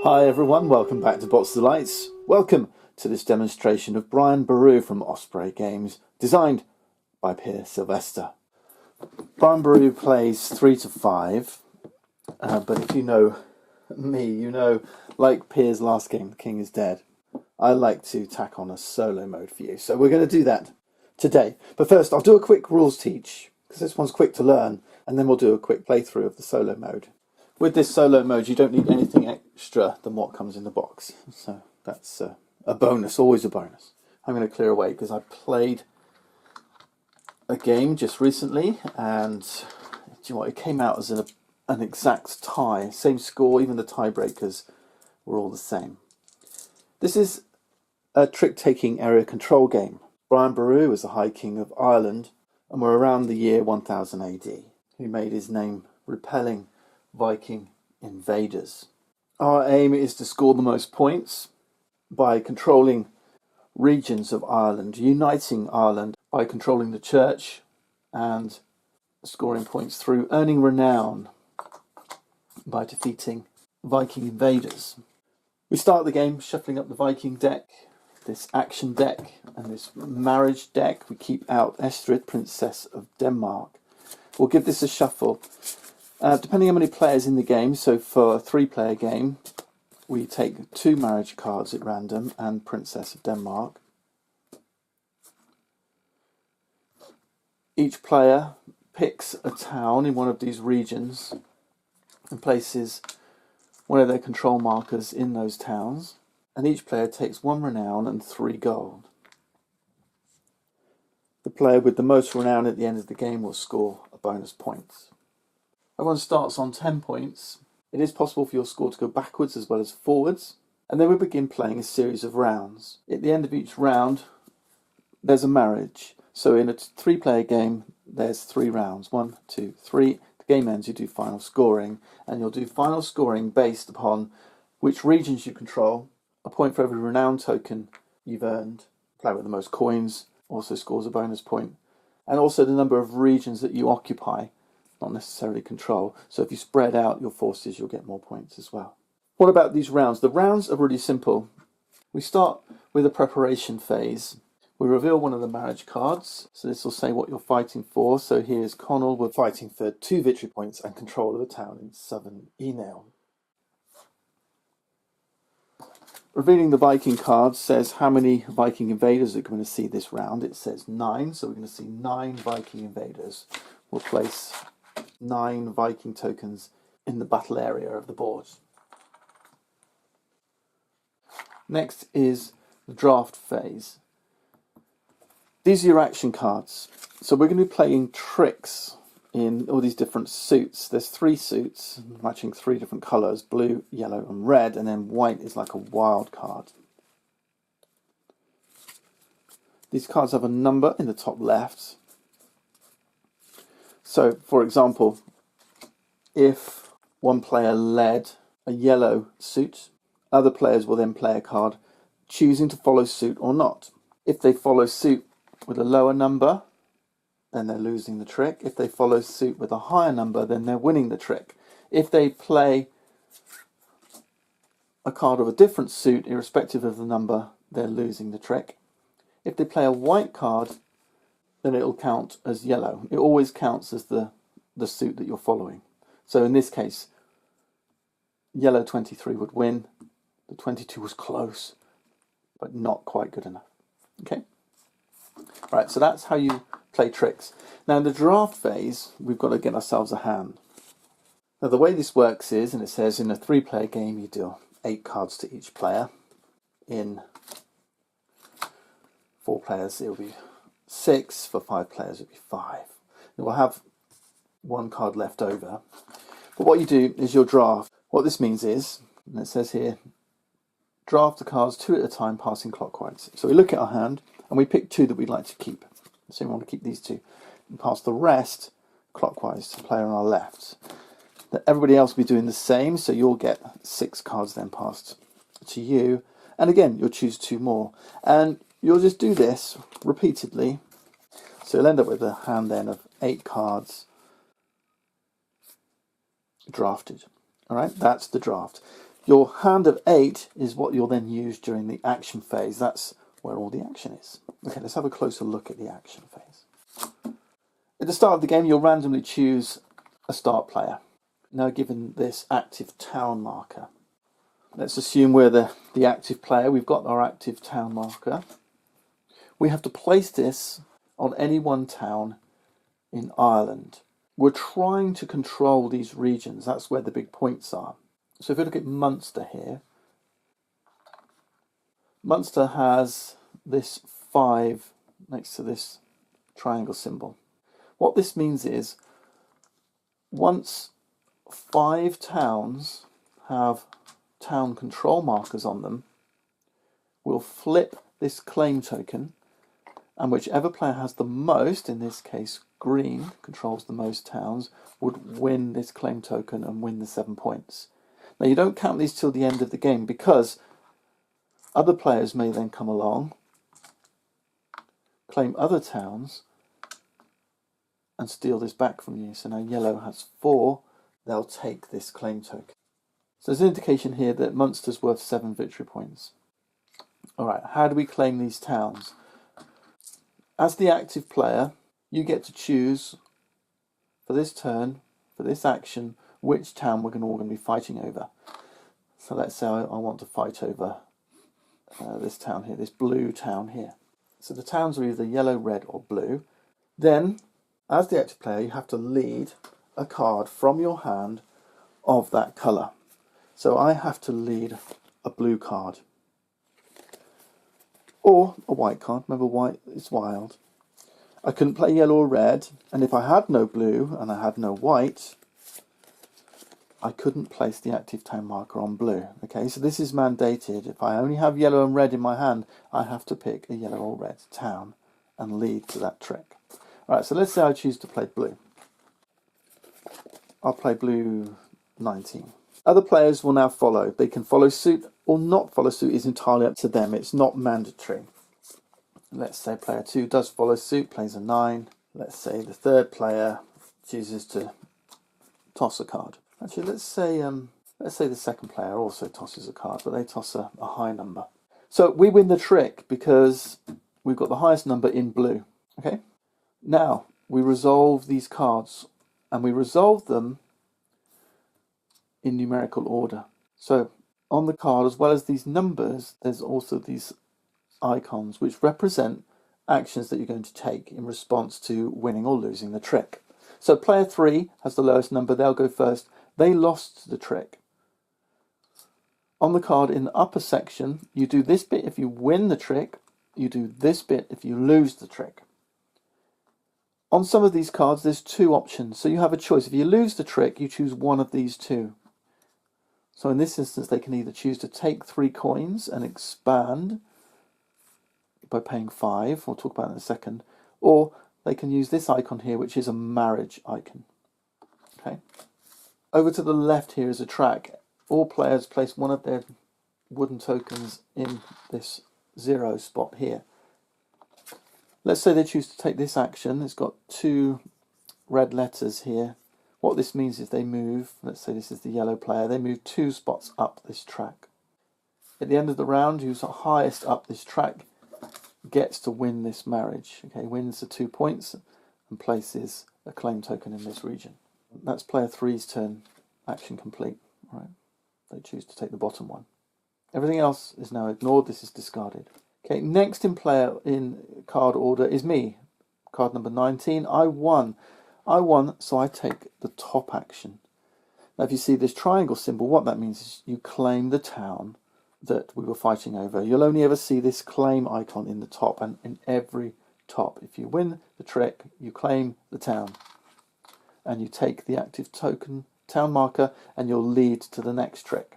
Hi everyone, welcome back to Bots Delights. Welcome to this demonstration of Boru from Osprey Games, designed by Pierre Sylvester. Boru plays 3 to 5, but if you know me, you know, like Pierre's last game, The King is Dead, I like to tack on a solo mode for you. So we're going to do that today. But first, I'll do a quick rules teach, because this one's quick to learn, and then we'll do a quick playthrough of the solo mode. With this solo mode, you don't need anything extra than what comes in the box. So that's a bonus, always a bonus. I'm going to clear away because I played a game just recently, and do you know what, it came out as an exact tie. Same score, even the tiebreakers were all the same. This is a trick-taking area control game. Boru is the High King of Ireland, and we're around the year 1000 AD. He made his name repelling Viking invaders. Our aim is to score the most points by controlling regions of Ireland, uniting Ireland by controlling the church and scoring points through earning renown by defeating Viking invaders. We start the game shuffling up the Viking deck, this action deck and this marriage deck. We keep out Estrid, Princess of Denmark. We'll give this a shuffle. Depending on how many players in the game, so for a 3-player game, we take 2 marriage cards at random and Princess of Denmark. Each player picks a town in one of these regions and places one of their control markers in those towns, and each player takes 1 renown and 3 gold. The player with the most renown at the end of the game will score a bonus point. Everyone starts on 10 points. It is possible for your score to go backwards as well as forwards. And then we begin playing a series of rounds. At the end of each round, there's a marriage. So in a 3-player game, there's 3 rounds. 1, 2, 3. The game ends, you do final scoring. And you'll do final scoring based upon which regions you control. A point for every renown token you've earned. The player with the most coins also scores a bonus point. And also the number of regions that you occupy, not necessarily control. So if you spread out your forces, you'll get more points as well. What about these rounds? The rounds are really simple. We start with a preparation phase. We reveal one of the marriage cards. So this will say what you're fighting for. So here's Connell. We're fighting for 2 victory points and control of a town in southern Enel. Revealing the Viking card says how many Viking invaders are going to see this round. It says 9, so we're going to see 9 Viking invaders. We'll place 9 Viking tokens in the battle area of the board. Next is the draft phase. These are your action cards. So we're going to be playing tricks in all these different suits. There's 3 suits matching 3 different colours, blue, yellow and red, and then white is like a wild card. These cards have a number in the top left. So, for example, if one player led a yellow suit, other players will then play a card choosing to follow suit or not. If they follow suit with a lower number, then they're losing the trick. If they follow suit with a higher number, then they're winning the trick. If they play a card of a different suit, irrespective of the number, they're losing the trick. If they play a white card, then it'll count as yellow. It always counts as the suit that you're following. So in this case, yellow 23 would win. The 22 was close, but not quite good enough. Okay? Right, so that's how you play tricks. Now in the draft phase, we've got to get ourselves a hand. Now the way this works is, and it says in a 3-player game, you deal 8 cards to each player. In 4 players, it'll be 6. For 5 players, it'll be 5. And we'll have 1 card left over. But what you do is you'll draft. What this means is, and it says here, draft the cards 2 at a time, passing clockwise. So we look at our hand, and we pick 2 that we'd like to keep. So we want to keep these 2. And pass the rest clockwise to the player on our left. Everybody else will be doing the same, so you'll get 6 cards then passed to you. And again, you'll choose 2 more. And you'll just do this repeatedly. So you'll end up with a hand then of 8 cards drafted. All right, that's the draft. Your hand of 8 is what you'll then use during the action phase. That's where all the action is. Okay, let's have a closer look at the action phase. At the start of the game, you'll randomly choose a start player. Now given this active town marker. Let's assume we're the active player. We've got our active town marker. We have to place this on any one town in Ireland. We're trying to control these regions. That's where the big points are. So if we look at Munster here, Munster has this 5 next to this triangle symbol. What this means is once 5 towns have town control markers on them, we'll flip this claim token, and whichever player has the most, in this case green controls the most towns, would win this claim token and win the 7 points. Now you don't count these till the end of the game, because other players may then come along, claim other towns and steal this back from you. So now yellow has 4, they'll take this claim token. So there's an indication here that Munster's worth 7 victory points. Alright, how do we claim these towns? As the active player, you get to choose for this turn, for this action, which town we're all going to be fighting over. So let's say I want to fight over this town here, this blue town here. So the towns are either yellow, red or blue. Then, as the active player, you have to lead a card from your hand of that colour. So I have to lead a blue card. Or a white card. Remember, white is wild. I couldn't play yellow or red, and if I had no blue and I had no white, I couldn't place the active town marker on blue. Okay, so this is mandated. If I only have yellow and red in my hand, I have to pick a yellow or red town and lead to that trick. Alright, so let's say I choose to play blue. I'll play blue 19. Other players will now follow. They can follow suit or not follow suit, is entirely up to them. It's not mandatory. Let's say player 2 does follow suit, plays a 9. Let's say the third player chooses to toss a card. Actually, let's say the second player also tosses a card, but they toss a high number. So we win the trick because we've got the highest number in blue. Okay. Now we resolve these cards, and we resolve them in numerical order. So on the card, as well as these numbers, there's also these icons which represent actions that you're going to take in response to winning or losing the trick. So player 3 has the lowest number, they'll go first. They lost the trick. On the card in the upper section, you do this bit if you win the trick, you do this bit if you lose the trick. On some of these cards there's 2 options, so you have a choice. If you lose the trick, you choose one of these 2. So in this instance, they can either choose to take 3 coins and expand by paying 5, we'll talk about it in a second, or they can use this icon here, which is a marriage icon. Okay. Over to the left here is a track. All players place one of their wooden tokens in this 0 spot here. Let's say they choose to take this action. It's got 2 red letters here. What this means is they move, let's say this is the yellow player, they move 2 spots up this track. At the end of the round, who's highest up this track gets to win this marriage. Okay, wins the 2 points and places a claim token in this region. That's player 3's turn, action complete. Right. They choose to take the bottom one. Everything else is now ignored, this is discarded. Okay, next in card order is me. Card number 19, I won, so I take the top action. Now if you see this triangle symbol, what that means is you claim the town that we were fighting over. You'll only ever see this claim icon in the top, and in every top. If you win the trick, you claim the town. And you take the active token, town marker, and you'll lead to the next trick.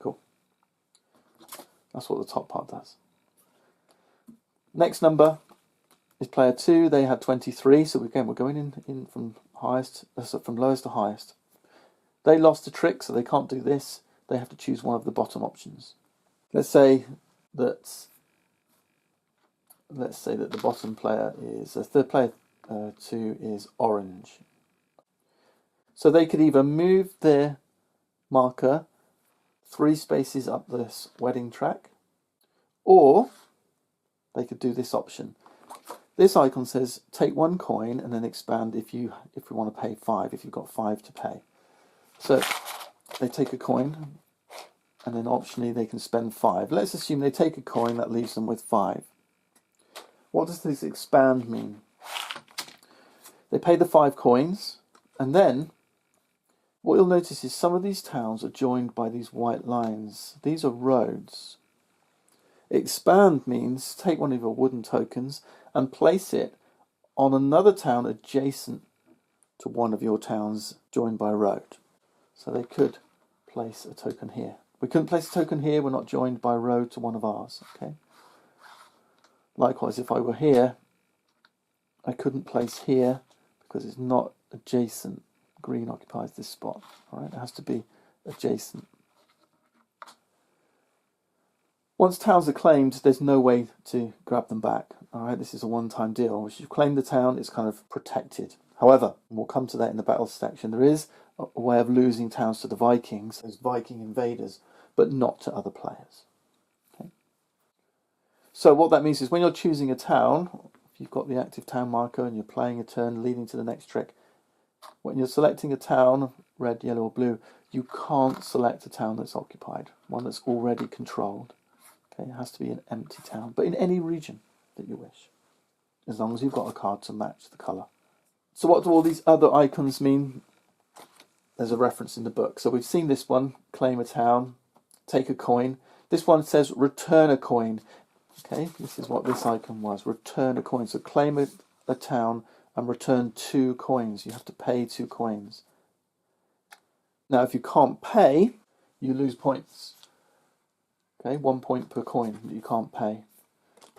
Cool. That's what the top part does. Next number is player 2. They had 23, so again we're going in from lowest to highest. They lost the trick, so they can't do this. They have to choose one of the bottom options. Let's say that the bottom player is third player 2 is orange. So they could either move their marker 3 spaces up this wedding track, or they could do this option. This icon says take 1 coin and then expand if you want to pay 5, if you've got 5 to pay. So they take a coin and then optionally they can spend 5. Let's assume they take a coin, that leaves them with 5. What does this expand mean? They pay the 5 coins, and then what you'll notice is some of these towns are joined by these white lines. These are roads. Expand means take one of your wooden tokens and place it on another town adjacent to one of your towns joined by a road. So they could place a token here. We couldn't place a token here, we're not joined by a road to one of ours. Okay. Likewise, if I were here, I couldn't place here because it's not adjacent. Green occupies this spot. All right, it has to be adjacent. Once towns are claimed, there's no way to grab them back. All right, this is a one-time deal. Once you've claimed the town, it's kind of protected. However, and we'll come to that in the battle section, there is a way of losing towns to the Vikings, those Viking invaders, but not to other players. Okay. So what that means is when you're choosing a town, if you've got the active town marker and you're playing a turn leading to the next trick, when you're selecting a town, red, yellow or blue, you can't select a town that's occupied, one that's already controlled. Okay, it has to be an empty town, but in any region that you wish, as long as you've got a card to match the colour. So what do all these other icons mean? There's a reference in the book. So we've seen this one, claim a town, take a coin. This one says return a coin. Okay, this is what this icon was, return a coin. So claim a town and return 2 coins. You have to pay 2 coins. Now if you can't pay, you lose points. Okay, 1 point per coin that you can't pay.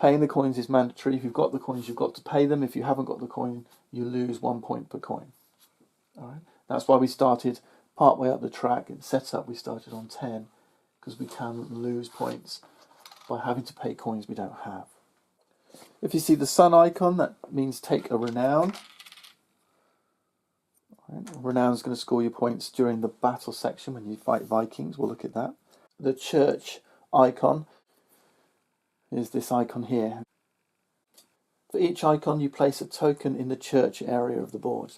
Paying the coins is mandatory. If you've got the coins, you've got to pay them. If you haven't got the coin, you lose 1 point per coin. All right. That's why we started part way up the track. In setup, we started on 10 because we can lose points by having to pay coins we don't have. If you see the sun icon, that means take a renown. Right. Renown is going to score you points during the battle section when you fight Vikings. We'll look at that. The church icon is this icon here. For each icon, you place a token in the church area of the board.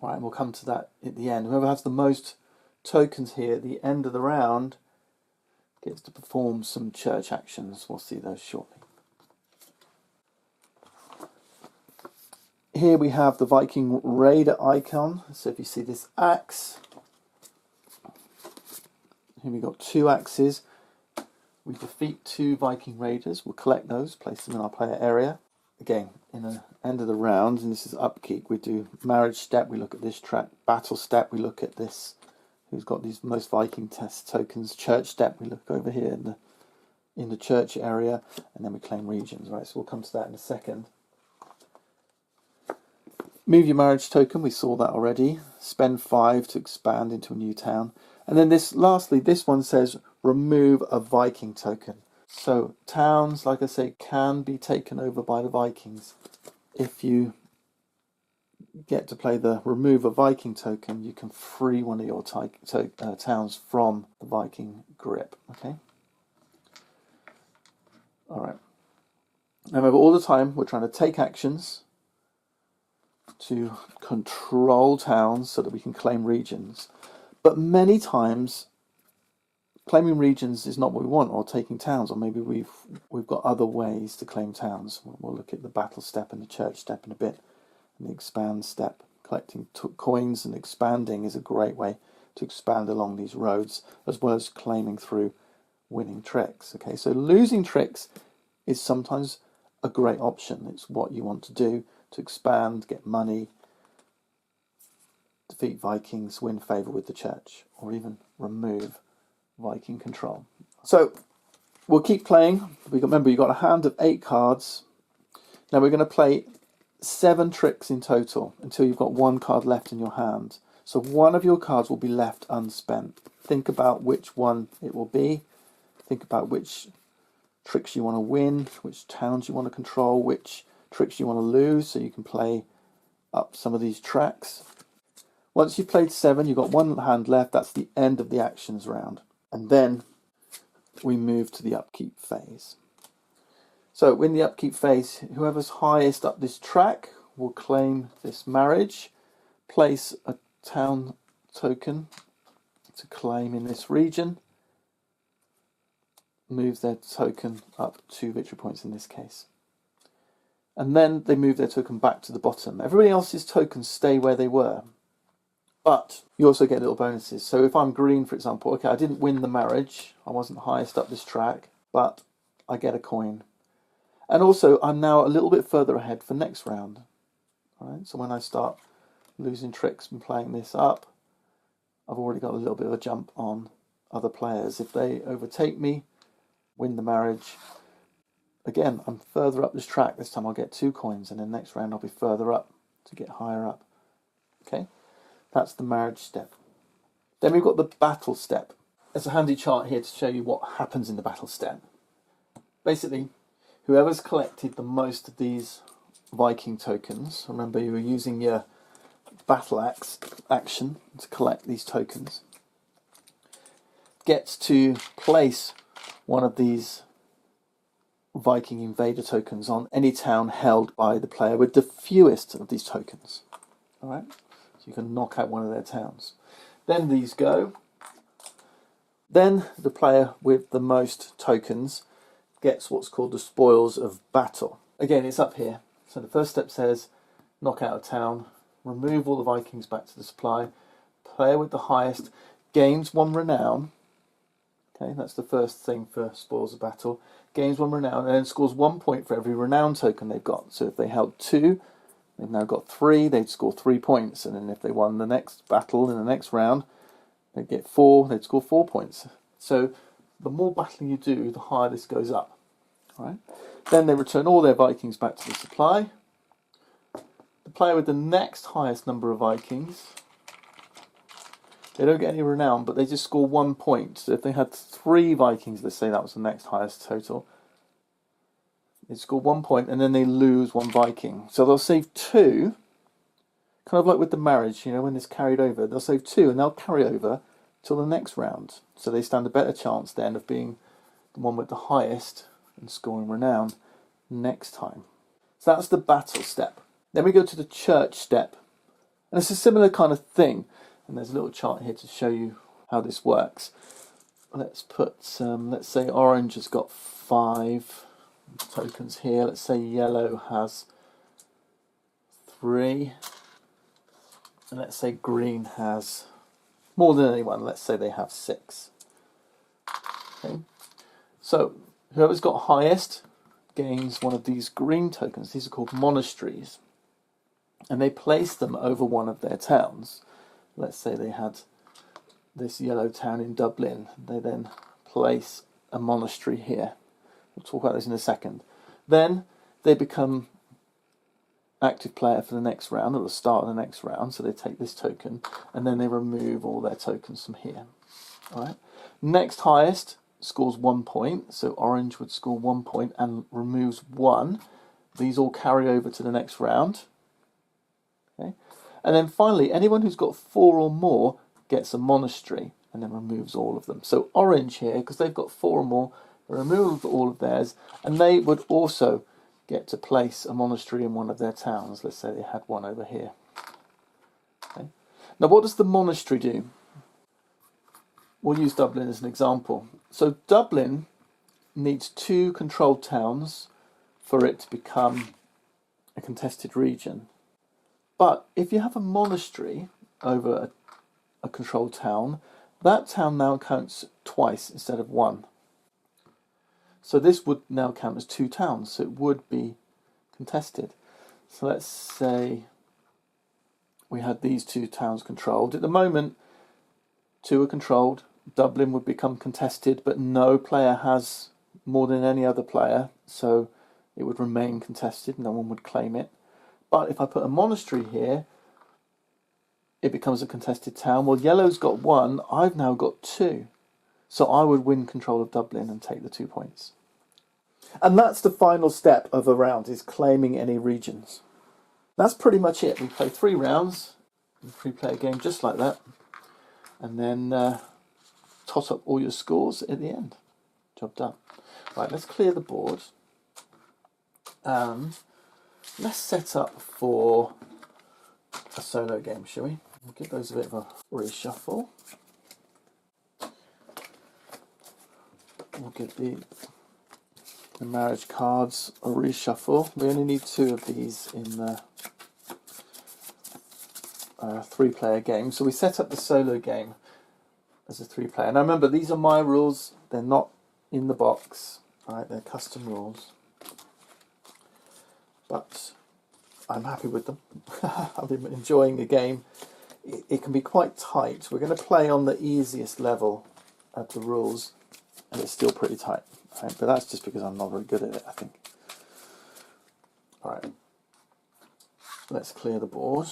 Right, and we'll come to that at the end. Whoever has the most tokens here at the end of the round gets to perform some church actions. We'll see those shortly. Here we have the Viking Raider icon. So if you see this axe, here we've got 2 axes. We defeat 2 Viking Raiders. We'll collect those, place them in our player area. Again, in the end of the round, and this is upkeep, we do marriage step, we look at this track. Battle step, we look at this, who's got these most Viking test tokens. Church step, we look over here in the church area, and then we claim regions. Right, so we'll come to that in a second. Move your marriage token, we saw that already. Spend 5 to expand into a new town. And then lastly, this one says remove a Viking token. So towns, like I say, can be taken over by the Vikings. If you get to play the remove a Viking token, you can free one of your towns from the Viking grip. Okay. All right. Now remember, all the time we're trying to take actions to control towns so that we can claim regions. But many times, claiming regions is not what we want, or taking towns, or maybe we've got other ways to claim towns. We'll look at the battle step and the church step in a bit, and the expand step. Collecting coins and expanding is a great way to expand along these roads, as well as claiming through winning tricks. Okay, so losing tricks is sometimes a great option. It's what you want to do to expand, get money, defeat Vikings, win favour with the church, or even remove Viking control. So we'll keep playing. Remember, you've got a hand of 8 cards. Now we're going to play 7 tricks in total until you've got 1 card left in your hand. So one of your cards will be left unspent. Think about which one it will be. Think about which tricks you want to win, which towns you want to control, which tricks you want to lose, so you can play up some of these tracks. Once you've played 7, you've got one hand left. That's the end of the actions round. And then we move to the upkeep phase. So in the upkeep phase, whoever's highest up this track will claim this marriage, place a town token to claim in this region, move their token up 2 victory points in this case. And then they move their token back to the bottom. Everybody else's tokens stay where they were. But you also get little bonuses. So if I'm green, for example, okay, I didn't win the marriage. I wasn't highest up this track, but I get a coin. And also, I'm now a little bit further ahead for next round. All right, so when I start losing tricks and playing this up, I've already got a little bit of a jump on other players. If they overtake me, win the marriage, again, I'm further up this track. This time I'll get 2 coins, and then next round I'll be further up to get higher up. Okay, that's the marriage step. Then we've got the battle step. There's a handy chart here to show you what happens in the battle step. Basically, whoever's collected the most of these Viking tokens, remember you were using your battle axe action to collect these tokens, gets to place one of these Viking invader tokens on any town held by the player with the fewest of these tokens. All right, so you can knock out one of their towns. Then these go. Then the player with the most tokens gets what's called the spoils of battle. Again, it's up here. So the first step says knock out a town, remove all the Vikings back to the supply. Player with the highest gains 1 renown. Okay, that's the first thing for spoils of battle. Gains 1 renown and then scores 1 point for every renown token they've got. So if they held 2, they've now got 3, they'd score 3 points. And then if they won the next battle in the next round, they'd get 4, they'd score 4 points. So the more battling you do, the higher this goes up. All right? Then they return all their Vikings back to the supply. The player with the next highest number of Vikings, they don't get any renown, but they just score 1 point. So if they had 3 Vikings, let's say that was the next highest total, they score 1 point and then they lose 1 Viking. So they'll save 2, kind of like with the marriage, you know, when it's carried over. They'll save 2 and they'll carry over till the next round. So they stand a better chance then of being the one with the highest and scoring renown next time. So that's the battle step. Then we go to the church step. And it's a similar kind of thing. And there's a little chart here to show you how this works. Let's put let's say orange has got 5 tokens here. Let's say yellow has 3. And let's say green has more than anyone. Let's say they have 6. Okay. So whoever's got highest gains one of these green tokens. These are called monasteries. And they place them over one of their towns. Let's say they had this yellow town in Dublin. They then place a monastery here. We'll talk about this in a second. Then they become active player for the next round, or the start of the next round. So they take this token and then they remove all their tokens from here. All right. Next highest scores 1 point. So orange would score 1 point and removes 1. These all carry over to the next round. Okay. And then finally, anyone who's got 4 or more gets a monastery and then removes all of them. So orange here, because they've got 4 or more, remove all of theirs, and they would also get to place a monastery in one of their towns. Let's say they had one over here. Okay. Now, what does the monastery do? We'll use Dublin as an example. So Dublin needs 2 controlled towns for it to become a contested region. But if you have a monastery over a controlled town, that town now counts twice instead of 1. So this would now count as 2 towns, so it would be contested. So let's say we had these 2 towns controlled. At the moment, 2 are controlled. Dublin would become contested, but no player has more than any other player, so it would remain contested. No one would claim it. But if I put a monastery here, it becomes a contested town. Well, yellow's got 1, I've now got 2. So I would win control of Dublin and take the 2 points. And that's the final step of a round, is claiming any regions. That's pretty much it. We play 3 rounds. 3-player game just like that, and then tot up all your scores at the end. Job done. Right, let's clear the board. Let's set up for a solo game, shall we? We'll give those a bit of a reshuffle. We'll give the marriage cards a reshuffle. We only need 2 of these in the 3-player game. So we set up the solo game as a 3-player. Now remember, these are my rules. They're not in the box. Right, they're custom rules. But I'm happy with them. I've been enjoying the game. It can be quite tight. We're going to play on the easiest level of the rules, and it's still pretty tight. Right? But that's just because I'm not very good at it, I think. Alright, let's clear the board.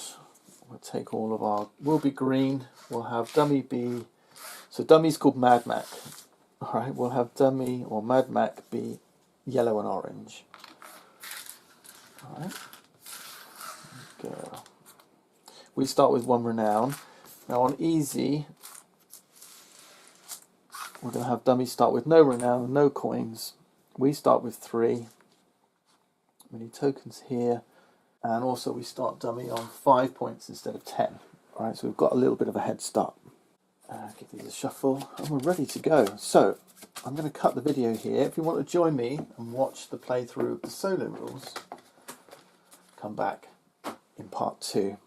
We'll take all of our... We'll be green. We'll have dummy be... So dummy's called Mad Mac. Alright, we'll have dummy or Mad Mac be yellow and orange. Alright. Go. We start with 1 renown. Now on easy, we're going to have dummy start with no renown, no coins. We start with 3. We need tokens here. And also we start dummy on 5 points instead of 10. Alright, so we've got a little bit of a head start. Give these a shuffle, and we're ready to go. So, I'm going to cut the video here. If you want to join me and watch the playthrough of the solo rules, come back in part 2.